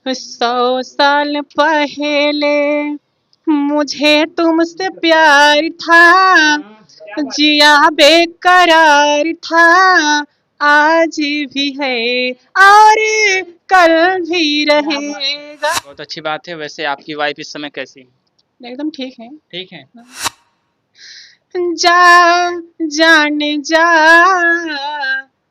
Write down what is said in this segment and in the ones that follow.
100 साल पहले मुझे तुमसे प्यार था, जिया बेकरार था, आज भी है और कल भी रहेगा। बहुत अच्छी बात है। वैसे आपकी वाइफ इस समय कैसी है? एकदम ठीक है। ठीक है। जा जाने जा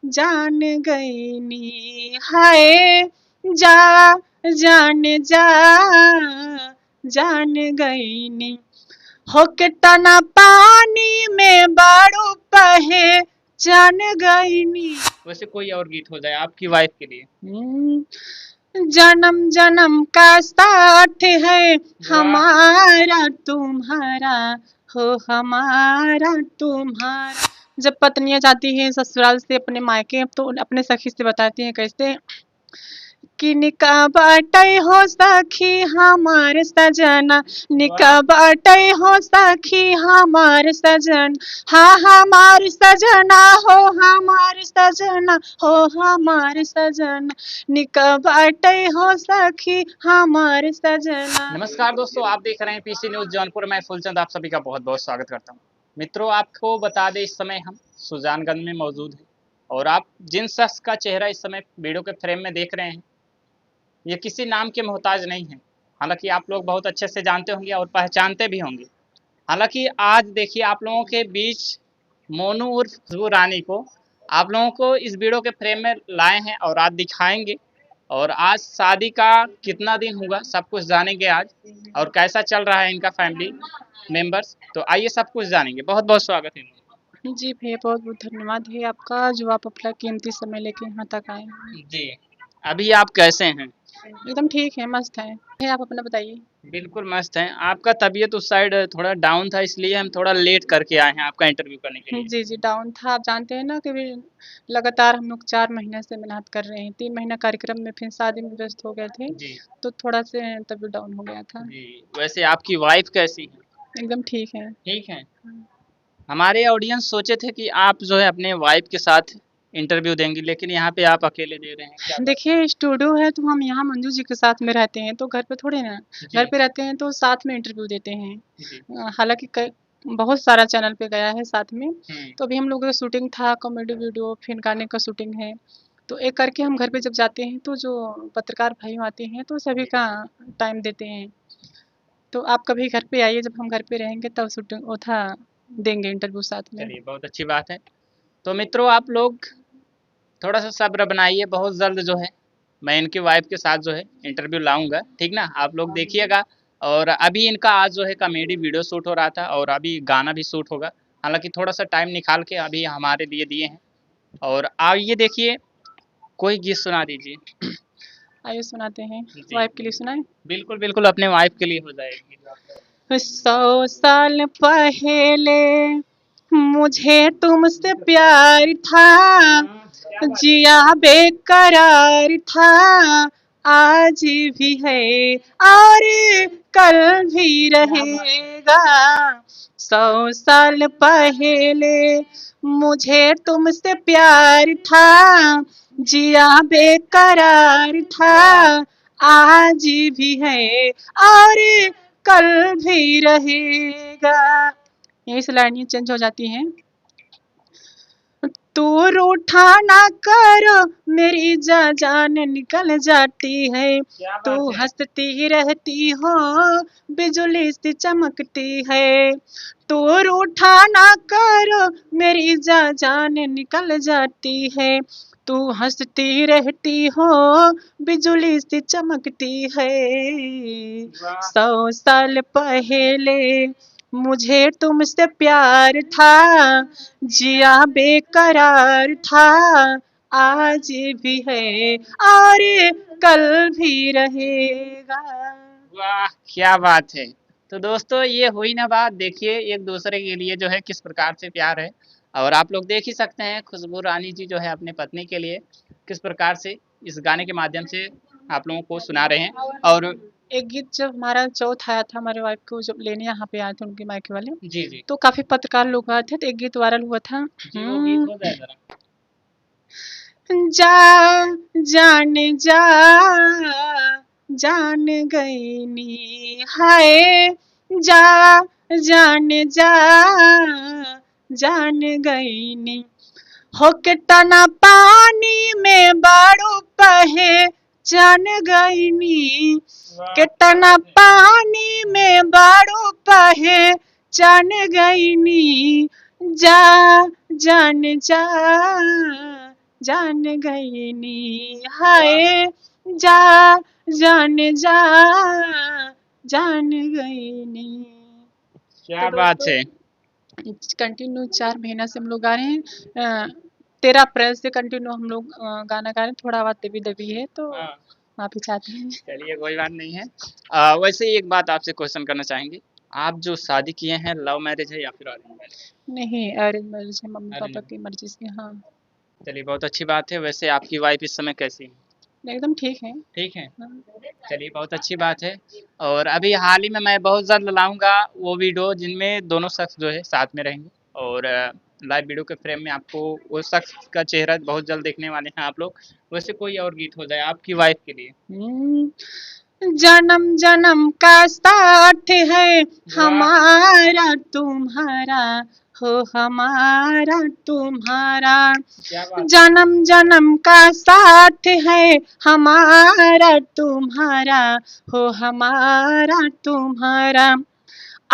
जान गई नी हाय, जा जाने जा जान गई नी, हो के तना पानी में बाड़ू पहे जान गई नी। वैसे कोई और गीत हो जाए आपकी वाइफ के लिए। जन्म जन्म का साथ है हमारा तुम्हारा, हो हमारा तुम्हारा। जब पत्नियां जाती हैं ससुराल से अपने मायके तो अपने सखी से बताती हैं कैसे कि निका बाटे हो सखी हमार सजना, निका बाटे हो सखी हमार सजन, हाँ हमार सजना हो हमार सजना, हो हमार सजना, निका बाटे हो सखी हमार सजना। नमस्कार दोस्तों, आप देख रहे हैं पीसी न्यूज जौनपुर। मैं फुलचंद आप सभी का बहुत बहुत स्वागत करता हूं। मित्रों, आपको बता दें इस समय हम सुजानगंज में मौजूद हैं और आप जिन शख्स का चेहरा इस समय वीडियो के फ्रेम में देख रहे हैं ये किसी नाम के मोहताज नहीं है। हालांकि आप लोग बहुत अच्छे से जानते होंगे और पहचानते भी होंगे। हालांकि आज देखिए आप लोगों के बीच मोनू उर्फ खुशबू रानी को आप लोगों को इस वीडियो के फ्रेम में लाए हैं और आज दिखाएंगे। और आज शादी का कितना दिन हुआ सब कुछ जानेंगे आज, और कैसा चल रहा है इनका फैमिली मेंबर्स। तो आइए सब कुछ जानेंगे। बहुत बहुत स्वागत है। जी भैया, बहुत बहुत धन्यवाद है आपका जो आप अपना कीमती समय लेके यहाँ तक आए हैं। जी, अभी आप कैसे हैं? एकदम ठीक है, मस्त है। आप अपना बताइए। बिल्कुल मस्त हैं। आपका तबीयत उस साइड थोड़ा डाउन था, इसलिए हम थोड़ा लेट करके आए हैं आपका इंटरव्यू करने के लिए। जी डाउन था। आप जानते हैं ना कि लगातार हम लोग 4 महीने से मेहनत कर रहे हैं। 3 महीना कार्यक्रम में फिर शादी में व्यस्त हो गए थे जी तो थोड़ा से तबीयत डाउन हो गया था। जी। वैसे आपकी वाइफ कैसी है? एकदम ठीक है। ठीक है। हमारे ऑडियंस सोचे थे कि आप जो है अपने वाइफ के साथ इंटरव्यू देंगे, लेकिन यहाँ पे आप अकेले दे रहे हैं, क्या बात? देखिए स्टूडियो है तो हम यहाँ मंजू जी के साथ में रहते हैं तो घर पे थोड़े ना, घर पे रहते हैं तो साथ में इंटरव्यू देते हैं। हालांकि बहुत सारा चैनल पे गया है साथ में। तो अभी हम लोगों का शूटिंग था, कॉमेडी वीडियो फिर गाने का शूटिंग है। तो एक करके हम घर पे जब जाते हैं तो जो पत्रकार भाई आते हैं तो सभी का टाइम देते हैं। तो आप कभी घर पे आइए, जब हम घर पे रहेंगे तब शूटिंग वो था देंगे इंटरव्यू साथ में। चलिए, बहुत अच्छी बात है। तो मित्रों, आप लोग थोड़ा सा सब्र बनाइए, बहुत जल्द जो है मैं इनकी वाइफ के साथ जो है इंटरव्यू लाऊंगा, ठीक ना? आप लोग देखिएगा। और अभी इनका आज जो है कॉमेडी वीडियो शूट हो रहा था और अभी गाना भी शूट होगा। हालांकि थोड़ा सा टाइम निकाल के अभी हमारे लिए दिए हैं। और आइए देखिए, कोई गीत सुना दीजिए। आइए सुनाते हैं। जी वाइफ के लिए सुनाए। बिल्कुल बिल्कुल, अपने वाइफ के लिए हो जाएगी। 100 साल पहले मुझे तुमसे प्यार था, जिया बेकरार था, आज भी है और कल भी रहेगा। 100 साल पहले मुझे तुमसे प्यार था, जिया बेकरार था, आज भी है और कल भी रहेगा। यही से लाइनें चेंज हो जाती हैं। तू रूठा ना कर मेरी जान निकल जाती है, तू हंसती रहती हो बिजली सी चमकती है। तू रूठा ना कर मेरी जान निकल जाती है, तू हंसती रहती हो बिजली सी चमकती है। 100 साल पहले मुझे तुमसे प्यार था, जिया बेकरार था, आज भी है और कल भी रहेगा। वाह, क्या बात है। तो दोस्तों, ये हुई ना बात। देखिए एक दूसरे के लिए जो है किस प्रकार से प्यार है। और आप लोग देख ही सकते हैं खुशबू रानी जी जो है अपने पत्नी के लिए किस प्रकार से इस गाने के माध्यम से आप लोगों को सुना रहे हैं। और एक गीत जब हमारा चौथ आया था, हमारे वाइफ को जब लेने यहाँ पे आए थे उनके मायके वाले, जी जी तो काफी पत्रकार लोग आए थे तो एक गीत वायरल हुआ था। जी, वो गीत हो जाए जरा। जा जाने जा जान गईनी हाय जा जा जान गईनी हो के तना पानी में बारू पहे जान गईनी के तना पानी में बारू पहे जान गईनी जा जान जान गईनी हाय जा जान जान गईनी। क्या तो बात है। कंटिन्यू 4 महीना से हम लोग गा रहे हैं। 13 अप्रैल से कंटिन्यू हम लोग गाना गा रहे हैं। थोड़ा आवाज दबी दबी है तो हाँ, माफी चाहते हैं। चलिए कोई बात नहीं है। वैसे ही एक बात आपसे क्वेश्चन करना चाहेंगे, आप जो शादी किए हैं लव मैरिज है या फिर अरेंज मैरिज? नहीं अरेंज मैरिज है, मम्मी अरेंज। पापा की मर्जी से। हाँ चलिए बहुत अच्छी बात है। वैसे आपकी वाइफ इस समय कैसी है? एकदम ठीक है। ठीक है। हाँ। चलिए बहुत अच्छी बात है। और अभी हाल ही में मैं बहुत जल्द लाऊंगा वो वीडियो जिनमें दोनों शख्स जो है साथ में रहेंगे, और लाइव वीडियो के फ्रेम में आपको उस शख्स का चेहरा बहुत जल्द देखने वाले हैं आप लोग। वैसे कोई और गीत हो जाए आपकी वाइफ के लिए। जन्म जन्म का साथ है हमारा तुम्हारा हो हमारा तुम्हारा। क्या बात है। जन्म जन्म का साथ है हमारा तुम्हारा हो हमारा तुम्हारा।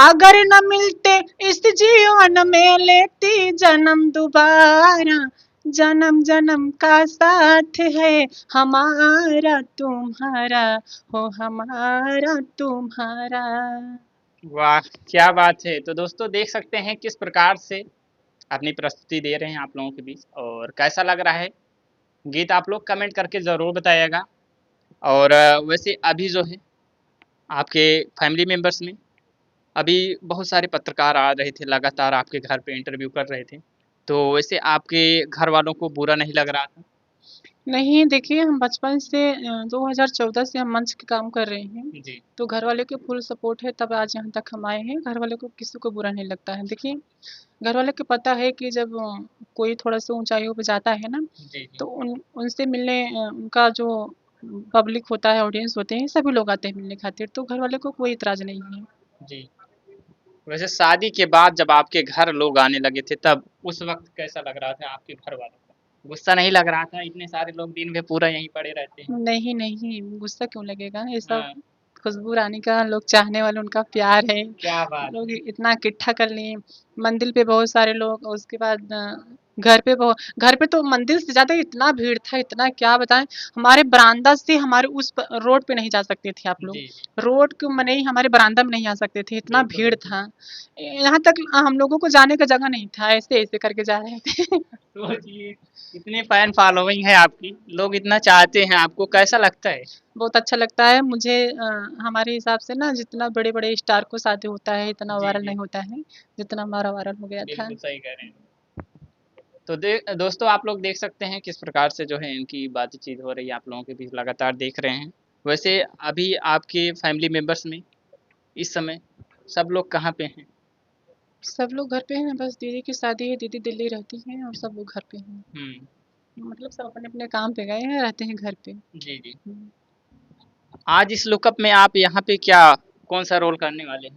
अगर न मिलते इस जीवन में लेती जन्म दोबारा। जन्म जन्म का साथ है हमारा तुम्हारा हो हमारा तुम्हारा। वाह क्या बात है। तो दोस्तों देख सकते हैं किस प्रकार से अपनी प्रस्तुति दे रहे हैं आप लोगों के बीच, और कैसा लग रहा है गीत आप लोग कमेंट करके ज़रूर बताइएगा। और वैसे अभी जो है आपके फैमिली मेम्बर्स में अभी बहुत सारे पत्रकार आ रहे थे, लगातार आपके घर पे इंटरव्यू कर रहे थे, तो वैसे आपके घर वालों को बुरा नहीं लग रहा था? नहीं देखिए, हम बचपन से 2014 से हम मंच के काम कर रहे हैं, जी। तो घर वाले के फुल सपोर्ट है तब आज यहाँ तक हम आए हैं। घर वाले को किसी को बुरा नहीं लगता है। देखिए घर वाले को पता है कि जब कोई थोड़ा सा ऊंचाइयों पे जाता है ना, जी, जी। तो उनसे मिलने उनका जो पब्लिक होता है, ऑडियंस होते हैं, सभी लोग आते हैं मिलने खातिर, तो घर वाले को कोई इतराज नहीं है। जी। वैसे शादी के बाद जब आपके घर लोग आने लगे थे तब उस वक़्त कैसा लग रहा था आपके घर वालों को? गुस्सा नहीं लग रहा था? इतने सारे लोग दिन भर पूरा यहीं पड़े रहते हैं। नहीं नहीं, गुस्सा क्यों लगेगा? ये सब हाँ, खुशबू रानी का लोग चाहने वाले, उनका प्यार है। क्या बात लोग है। इतना इकट्ठा कर लिए, मंदिर पे बहुत सारे लोग, उसके बाद घर पे तो मंदिर से ज़्यादा इतना भीड़ था, इतना क्या बताएँ। हमारे बरामदा से हमारे रोड पे नहीं जा सकते थे आप लोग। जी, रोड के मने ही हमारे बरामदा में नहीं आ सकते थे, इतना बिल्कुल, भीड़ बिल्कुल। था। यहाँ तक हम लोगों को जाने का जगह नहीं था, ऐसे-ऐसे करके जा रहे थे। सोचिए इतनी फैन फॉलोइंग है आपकी, लोग इतना चाहते हैं आपको, कैसा लगता है? बहुत अच्छा लगता है मुझे। हमारे हिसाब से ना जितना बड़े-बड़े स्टार को शादी होता है, इतना जी, वायरल जी। नहीं होता है, जितना हमारा वायरल हो गया था। बिल्कुल सही कह रहे हैं। तो दोस्तों आप लोग देख सकते हैं किस प्रकार से जो है इनकी बातचीत हो रही है, आप लोगों के बीच लगातार देख रहे हैं। वैसे अभी आपके फैमिली मेंबर्स में इस समय सब लोग कहाँ पे हैं? सब लोग घर पे हैं, बस दीदी की शादी है, दीदी दिल्ली रहती हैं और सब लोग घर पे हैं। हुँ। मतलब सब अपने-अपने काम पे गए हैं, रहते हैं घर पे। जी, जी। हुँ। आज इस लुकअप में आप यहाँ पे क्या कौन-सा रोल करने वाले हैं?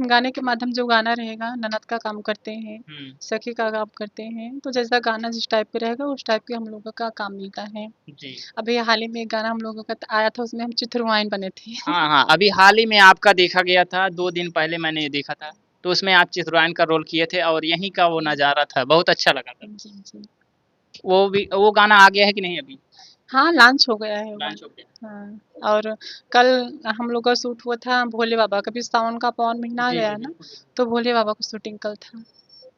गाने के माध्यम जो गाना रहेगा, ननद का काम करते हैं, हुँ। सखी का काम करते हैं, तो जैसा गाना जिस टाइप पे रहेगा उस टाइप के हम लोगों का काम मिलता है। जी। अभी हाल ही में एक गाना हम लोगों का आया था, उसमें हम चित्रवाइन बने थे। हाँ, हाँ, अभी हाल ही में आपका देखा गया था, 2 दिन पहले मैंने ये देखा था। तो उसमें आप चित्रगायन का रोल किए थे और यहीं का वो नज़ारा था, बहुत अच्छा लगा था। जी, जी। वो गाना आ गया है कि नहीं अभी? हाँ, लॉन्च हो गया है वो लॉन्च हो गाना। गया? हाँ, और कल हम लोग का शूट हुआ था भोले बाबा का भी, सावन का पावन महीना आ जी, गया जी, है ना, बिल्कुल, बिल्कुल। तो भोले बाबा का शूटिंग कल था।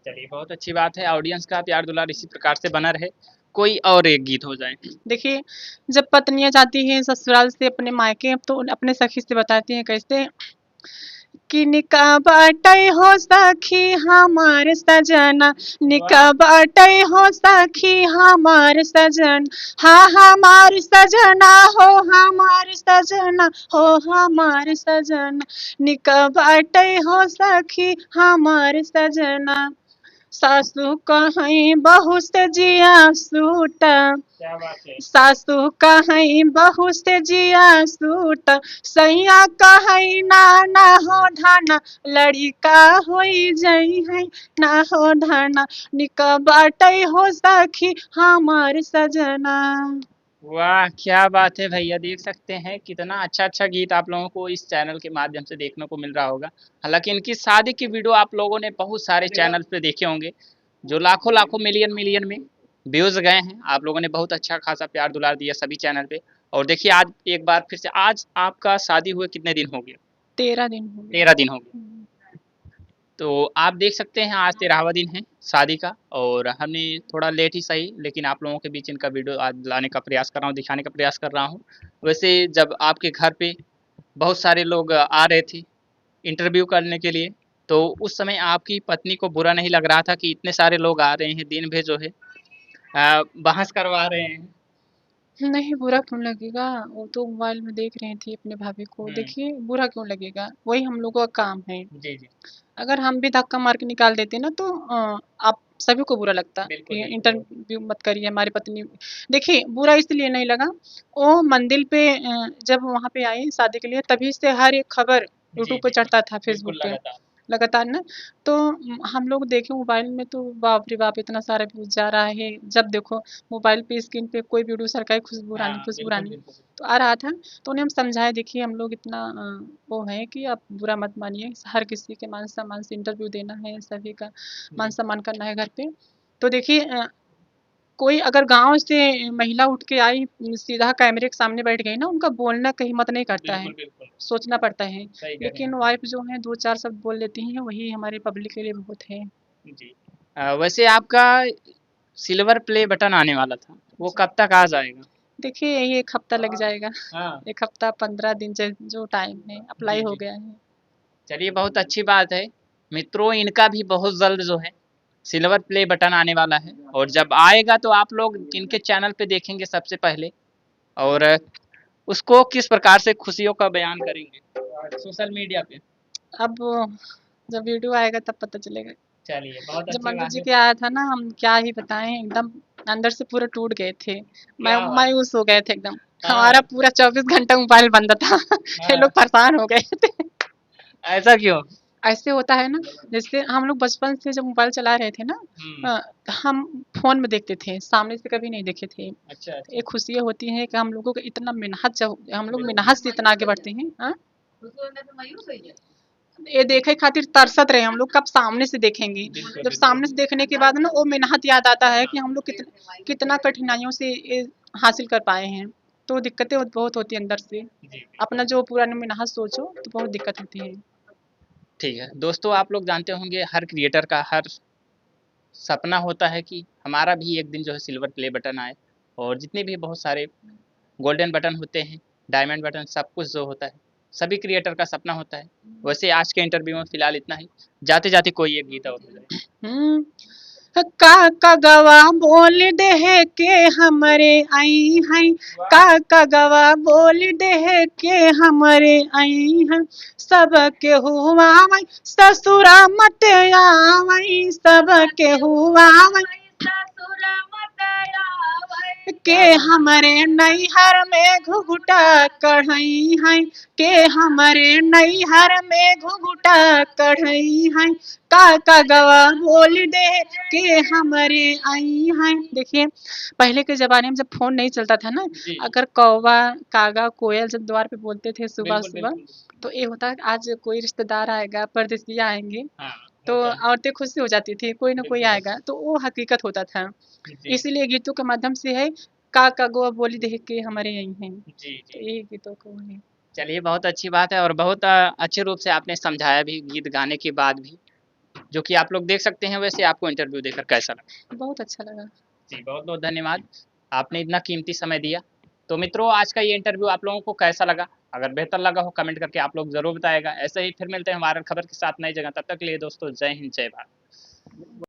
चलिए बहुत अच्छी बात है, ऑडियंस का प्यार दुलार इसी प्रकार से बना रहे। कोई और एक गीत हो जाए। देखिए, जब पत्नियाँ जाती हैं ससुराल से अपने मायके, तो अपने सखी से बताती हैं कैसे कि निका बाटै हो सखी हमार सजना, निका वाह! बाटै हो सखी हमार सजन, हाँ हमार सजना हो हमार सजना हो हमार सजना, निका बाटै हो सखी हमार सजना। सासू कहीं बहू से जिया सूटा, क्या बात है। सासू कहीं बहू से जिया सूट, सैया कहीं ना हो धाना, लड़िका होई जई है ना हो धाना, निक बाटई हो सखी हमार सजना। वाह क्या बात है भैया, देख सकते हैं कितना अच्छा अच्छा गीत आप लोगों को इस चैनल के माध्यम से देखने को मिल रहा होगा। हालांकि इनकी शादी की वीडियो आप लोगों ने बहुत सारे चैनल पे देखे होंगे, जो लाखों लाखों मिलियन मिलियन में व्यूज गए हैं। आप लोगों ने बहुत अच्छा खासा प्यार दुलार दिया सभी चैनल पे। और देखिए आज एक बार फिर से, आज आपका शादी हुए कितने दिन हो गए? 13 दिन हो गए। 13 दिन हो गए। तो आप देख सकते हैं आज 13वां दिन है शादी का, और हमने थोड़ा लेट ही सही लेकिन आप लोगों के बीच इनका वीडियो आज लाने का प्रयास कर रहा हूँ, दिखाने का प्रयास कर रहा हूँ। वैसे जब आपके घर पे बहुत सारे लोग आ रहे थे इंटरव्यू करने के लिए, तो उस समय आपकी पत्नी को बुरा नहीं लग रहा था कि इतने सारे लोग आ रहे हैं दिन भर जो है बहस करवा रहे हैं? नहीं, बुरा क्यों लगेगा? वो तो मोबाइल में देख रही थी अपने भाभी को। देखिए बुरा क्यों लगेगा? वही हम लोगों का काम है। जी जी। अगर हम भी धक्का मार के निकाल देते ना तो आप सभी को बुरा लगता बिल्कुल कि बिल्कुल। इंटरव्यू मत करिए हमारी पत्नी। देखिए बुरा इसलिए नहीं लगा, वो मंदिर पे जब वहाँ पे आई शादी के लिए तभी से हर एक खबर जी यूट्यूब पे जी। चढ़ता था, बिल्कुल फेसबुक पे लगातार। लगातार ना। तो हम लोग देखे मोबाइल में तो बाप रे बाप इतना सारा व्यूज जा रहा है। जब देखो मोबाइल पे स्क्रीन पे कोई वीडियो सरकारी खुशबू रानी हाँ खुशबू बिल्कुल रानी बिल्कुल। तो आ रहा था। तो उन्हें हम समझाए, देखिए हम लोग इतना वो है कि आप बुरा मत मानिए, हर किसी के मान सम्मान से इंटरव्यू देना है, सभी का मान सम्मान करना है घर पे। तो देखिए कोई अगर गाँव से महिला उठ के आई, सीधा कैमरे के सामने बैठ गई ना, उनका बोलने का हिम्मत नहीं करता है, बिल्कुल बिल्कुल। सोचना पड़ता है। सही कह रहे लेकिन हैं। वाइफ़ जो हैं 2-4 शब्द बोल लेती हैं, वही हमारी पब्लिक के लिए बहुत है। जी। वैसे आपका सिल्वर प्ले बटन आने वाला था, वो कब तक आ जाएगा? देखिए यही 1 हफ्ता लग जाएगा, हाँ। 1 हफ्ता 15 दिन ज जो टाइम है, जी अप्लाई हो जी। गया है। चलिए बहुत अच्छी बात है। मित्रों इनका भी बहुत जल्द जो है सिल्वर प्ले बटन आने वाला है, और जब आएगा तो आप लोग इनके चैनल पे देखेंगे सबसे पहले। और उसको किस प्रकार से खुशियों का बयान करेंगे सोशल मीडिया पे। अब जब वीडियो आएगा तब पता चलेगा। चलिए बहुत जब अच्छी मंटू बात जी है। के आया था ना, हम क्या ही बताएँ, एकदम अंदर से पूरे टूट गए थे। क्या बात। मायूस हो गए थे एकदम। हाँ हमारा पूरा 24 घंटा मोबाइल बंद था। ये हाँ। लोग परेशान हो गए थे। ऐसा क्यों? ऐसे होता है ना, जैसे हम लोग बचपन से जब मोबाइल चला रहे थे ना, हम्म। हम फ़ोन में देखते थे, सामने से कभी नहीं देखे थे। अच्छा तो अच्छा। एक खुशी ये होती है कि हम लोगों को इतना मिन्हत, जब हम लोग बिल्कुल मिन्हत से इतना आगे बढ़ते हैं। हाँ? ये देखे खातिर तरसत रहे हम लोग, कब सामने से देखेंगे। बिल्कुल जब बिल्कुल। सामने से देखने के बाद ना वो मिन्हत याद आता है कि हम लोग कितना कठिनाइयों से ये हासिल कर पाए हैं। तो दिक्कतें बहुत होती हैं अंदर से। जी। अपना जो पूरा मिन्हत सोचो तो बहुत दिक्कत होती है। ठीक है दोस्तों, आप लोग जानते होंगे हर क्रिएटर का हर सपना होता है कि हमारा भी एक दिन जो है सिल्वर प्ले बटन आए, और जितने भी बहुत सारे गोल्डन बटन होते हैं, डायमंड बटन, सब कुछ जो होता है सभी क्रिएटर का सपना होता है। वैसे आज के इंटरव्यू में फिलहाल इतना ही। जाते जाते कोई एक गीत और हो जाए। हुँ। का गवा बोल दे के हमरे आई हैं, का गवा बोल दे के हमरे आई हैं, सब केहू आवै ससुरा मत आवै, सब केहू आवै के हमरे नैहर में घुघुटा कढ़ई हैं, के हमरे नैहर में घुघुटा कढ़ई हैं, का गवा बोल दे के हमरे आई हैं। देखिए पहले के ज़माने में जब फ़ोन नहीं चलता था ना, जी। अगर कौवा, कागा, कोयल जब द्वार पे बोलते थे बिल्कुल सुबह-सुबह, बिल्कुल। तो ये होता है कि आज कोई रिश्तेदार आएगा, परदेसी आएँगे, हाँ। तो होता है। औरतें खुशी हो जाती थी, कोई ना कोई बिल्कुल आएगा, तो वो हकीकत होता था। जी इसीलिए गीतों के माध्यम से है, का गौआ बोली देह के हमारे यही हैं। जी तो जी। यही गीतों को है। चलिए बहुत अच्छी बात है, और बहुत अच्छे रूप से आपने समझाया भी गीत गाने के बाद भी, जो कि आप लोग देख सकते हैं। वैसे आपको इंटरव्यू देकर कैसा लगा? बहुत अच्छा लगा। जी बहुत बहुत धन्यवाद, आपने इतना कीमती समय दिया। तो मित्रों आज का ये इंटरव्यू आप लोगों को कैसा लगा? अगर बेहतर लगा हो कमेंट करके आप लोग ज़रूर बताएगा। ऐसे ही फिर मिलते हैं वायरल खबर के साथ नई जगह, तब तक के लिए दोस्तों जय हिंद जय भारत।